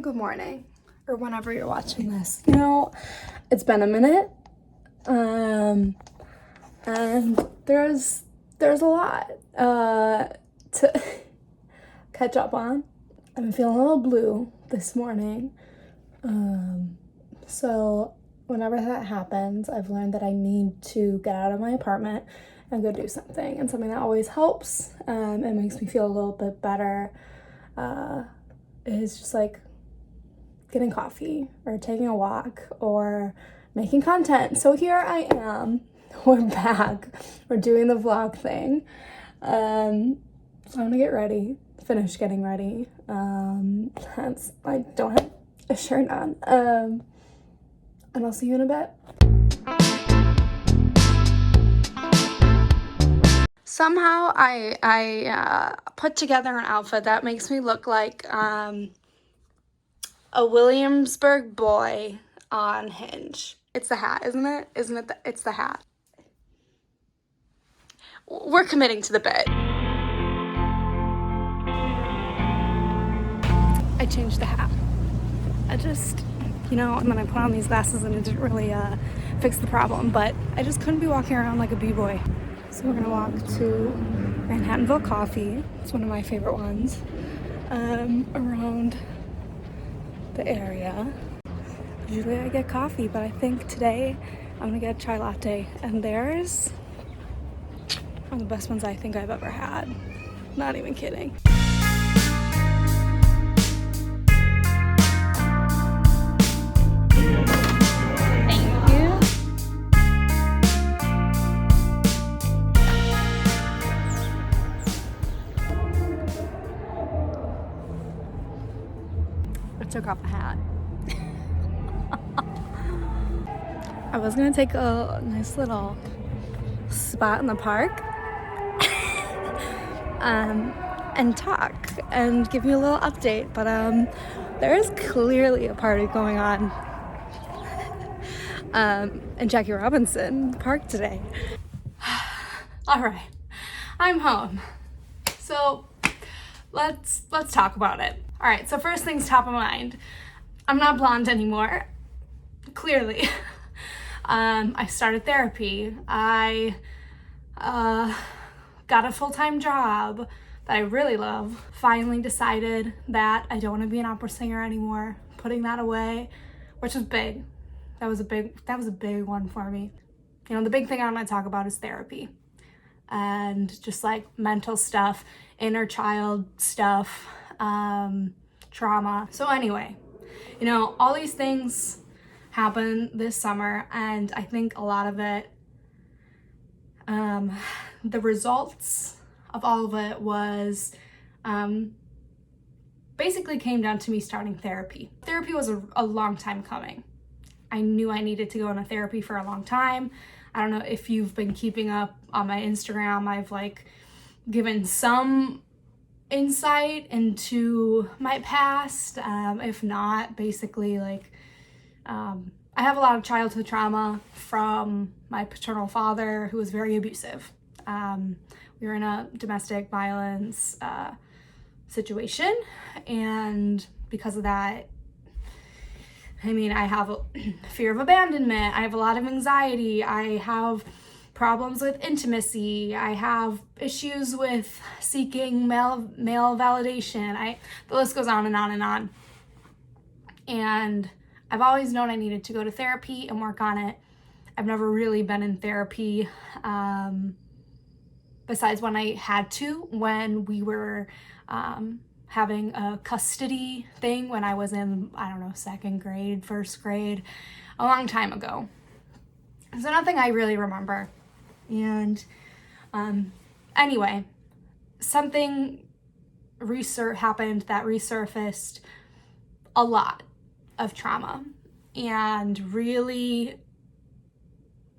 good morning, or whenever you're watching this. You know, it's been a minute, and there's a lot to catch up on. I'm feeling a little blue this morning, so whenever that happens, I've learned that I need to get out of my apartment and go do something, and something that always helps and makes me feel a little bit better is just like getting coffee or taking a walk or making content. So here I am, we're back, we're doing the vlog thing. So I'm gonna get ready, finish getting ready. I don't have a shirt on. And I'll see you in a bit. Somehow I put together an outfit that makes me look like a Williamsburg boy on Hinge. It's the hat, isn't it? It's the hat. We're committing to the bit. I changed the hat. I just, and then I put on these glasses and it didn't really fix the problem, but I just couldn't be walking around like a b-boy. So we're gonna walk to Manhattanville Coffee. It's one of my favorite ones around the area. Usually I get coffee, but I think today I'm gonna get a chai latte, and theirs are the best ones I think I've ever had. Not even kidding. Thank you. I took off the hat. I was gonna take a nice little spot in the park and talk and give you a little update, but there is clearly a party going on in Jackie Robinson Park today. All right, I'm home, so let's talk about it. All right, so first things top of mind, I'm not blonde anymore, clearly. I started therapy. I got a full-time job that I really love. Finally decided that I don't want to be an opera singer anymore. Putting that away, which was big. That was a big one for me. The big thing I want to talk about is therapy and just like mental stuff, inner child stuff, trauma. So anyway, all these things happened this summer, and I think a lot of it, the results of all of it was basically came down to me starting therapy. Therapy was a long time coming. I knew I needed to go into therapy for a long time. I don't know if you've been keeping up on my Instagram. I've given some insight into my past. If not, basically I have a lot of childhood trauma from my paternal father, who was very abusive. We were in a domestic violence situation, and because of that, I have a fear of abandonment. I have a lot of anxiety. I have problems with intimacy. I have issues with seeking male validation. The list goes on and on and on. And I've always known I needed to go to therapy and work on it. I've never really been in therapy besides when I had to, when we were having a custody thing when I was in, second grade, first grade, a long time ago. So nothing I really remember. And anyway, something happened that resurfaced a lot of trauma and really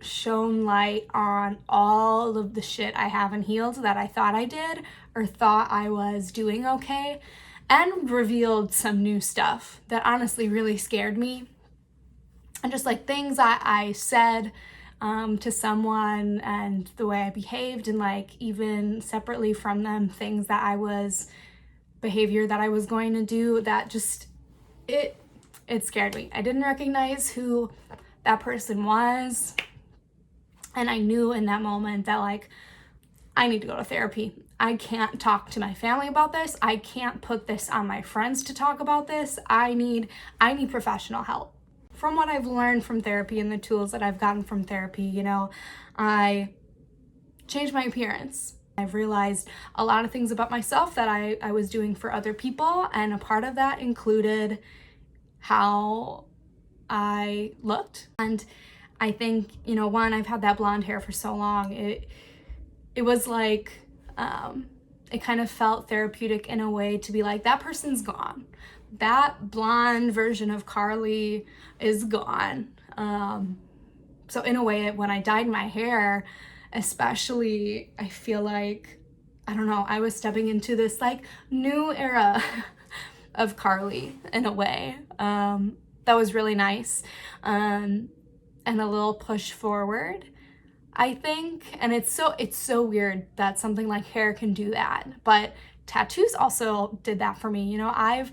shone light on all of the shit I haven't healed that I thought I did or thought I was doing okay, and revealed some new stuff that honestly really scared me. And just things I said to someone, and the way I behaved, and even separately from them, behavior that I was going to do that just it scared me. I didn't recognize who that person was. And I knew in that moment that like, I need to go to therapy. I can't talk to my family about this. I can't put this on my friends to talk about this. I need professional help. From what I've learned from therapy and the tools that I've gotten from therapy, you know, I changed my appearance. I've realized a lot of things about myself that I was doing for other people, and a part of that included how I looked. And I think, you know, one, I've had that blonde hair for so long. It was like, it kind of felt therapeutic in a way to be like, that person's gone. That blonde version of Carly is gone. So in a way, when I dyed my hair, especially, I feel like, I don't know, I was stepping into this like new era of Carly in a way. That was really nice. And a little push forward, I think. And it's so weird that something like hair can do that, but tattoos also did that for me. You know, I've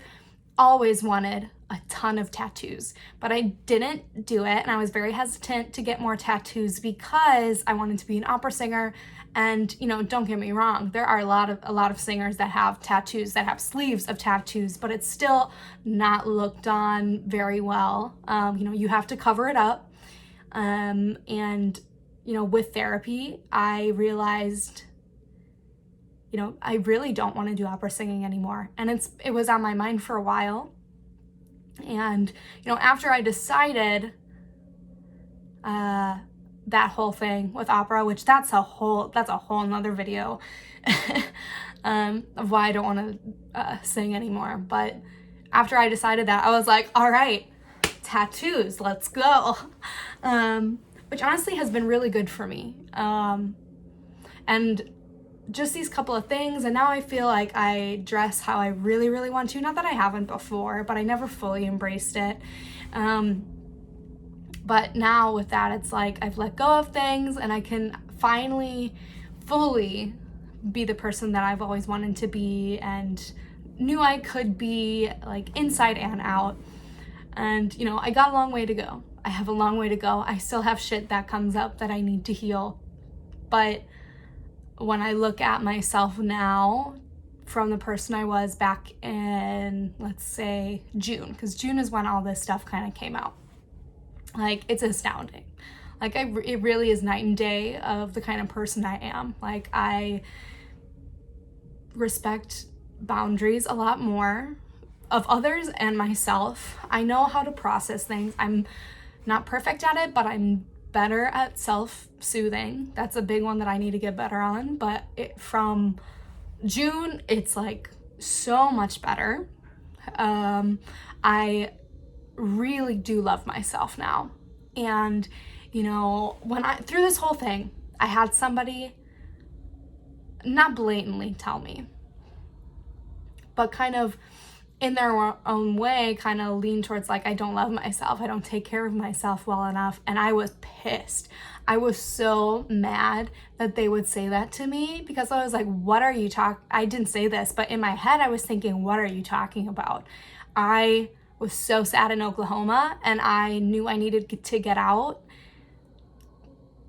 always wanted a ton of tattoos, but I didn't do it, and I was very hesitant to get more tattoos because I wanted to be an opera singer. And, you know, don't get me wrong, there are a lot of singers that have tattoos, that have sleeves of tattoos, but it's still not looked on very well. You know, you have to cover it up. And, you know, with therapy, I realized, you know, I really don't want to do opera singing anymore. And it was on my mind for a while. And, you know, after I decided that whole thing with opera, which that's a whole nother video of why I don't want to sing anymore. But after I decided that, I was like, all right, tattoos, let's go. Which honestly has been really good for me. And just these couple of things, and now I feel like I dress how I really, really want to. Not that I haven't before, but I never fully embraced it. But now with that, it's like I've let go of things, and I can finally fully be the person that I've always wanted to be and knew I could be, like inside and out. And, you know, I got a long way to go. I have a long way to go. I still have shit that comes up that I need to heal. But when I look at myself now from the person I was back in, let's say, June, because June is when all this stuff kind of came out. Like, it's astounding. Like, it really is night and day of the kind of person I am. Like, I respect boundaries a lot more of others and myself. I know how to process things. I'm not perfect at it, but I'm better at self-soothing. That's a big one that I need to get better on. But from June, it's like so much better. I really do love myself now. And, you know, through this whole thing, I had somebody not blatantly tell me, but kind of in their own way, kind of lean towards like, I don't love myself. I don't take care of myself well enough. And I was pissed. I was so mad that they would say that to me, because I was like, what are you I didn't say this, but in my head, I was thinking, what are you talking about? I was so sad in Oklahoma, and I knew I needed to get out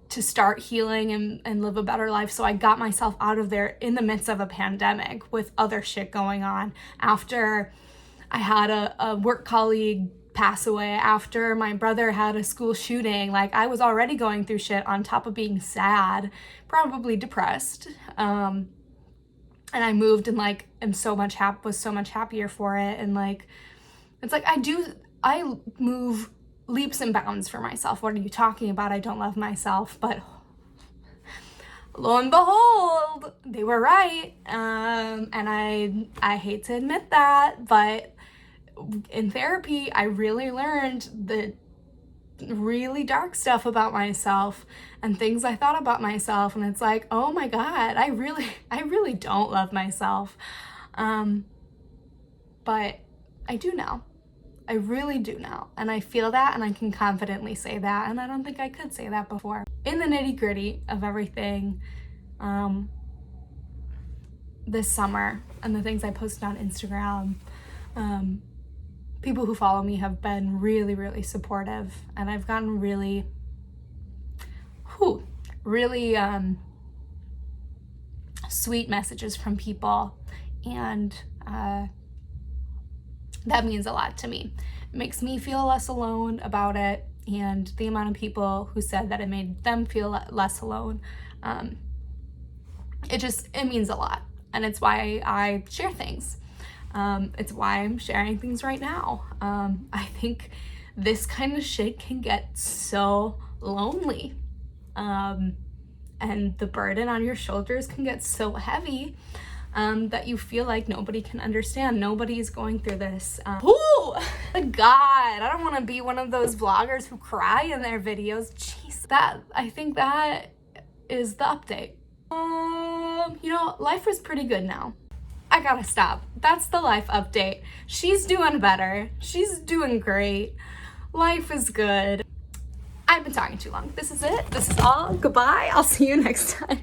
to start healing and live a better life. So I got myself out of there in the midst of a pandemic with other shit going on. After I had a work colleague pass away, after my brother had a school shooting, like I was already going through shit on top of being sad, probably depressed. And I moved and like was so much happier for it. And like, it's like I move leaps and bounds for myself. What are you talking about? I don't love myself. But lo and behold, they were right. And I hate to admit that, but in therapy, I really learned the really dark stuff about myself and things I thought about myself. And it's like, oh my God, I really don't love myself. But I do now. I really do now. And I feel that, and I can confidently say that. And I don't think I could say that before. In the nitty-gritty of everything, this summer and the things I posted on Instagram, people who follow me have been really, really supportive, and I've gotten really sweet messages from people, and that means a lot to me. It makes me feel less alone about it, and the amount of people who said that it made them feel less alone, it means a lot, and it's why I share things. It's why I'm sharing things right now. I think this kind of shit can get so lonely, and the burden on your shoulders can get so heavy that you feel like nobody can understand. Nobody's going through this. God, I don't want to be one of those vloggers who cry in their videos. Jeez, I think that is the update. Life is pretty good now. I gotta stop. That's the life update. She's doing better. She's doing great. Life is good. I've been talking too long. This is it. This is all. Goodbye. I'll see you next time.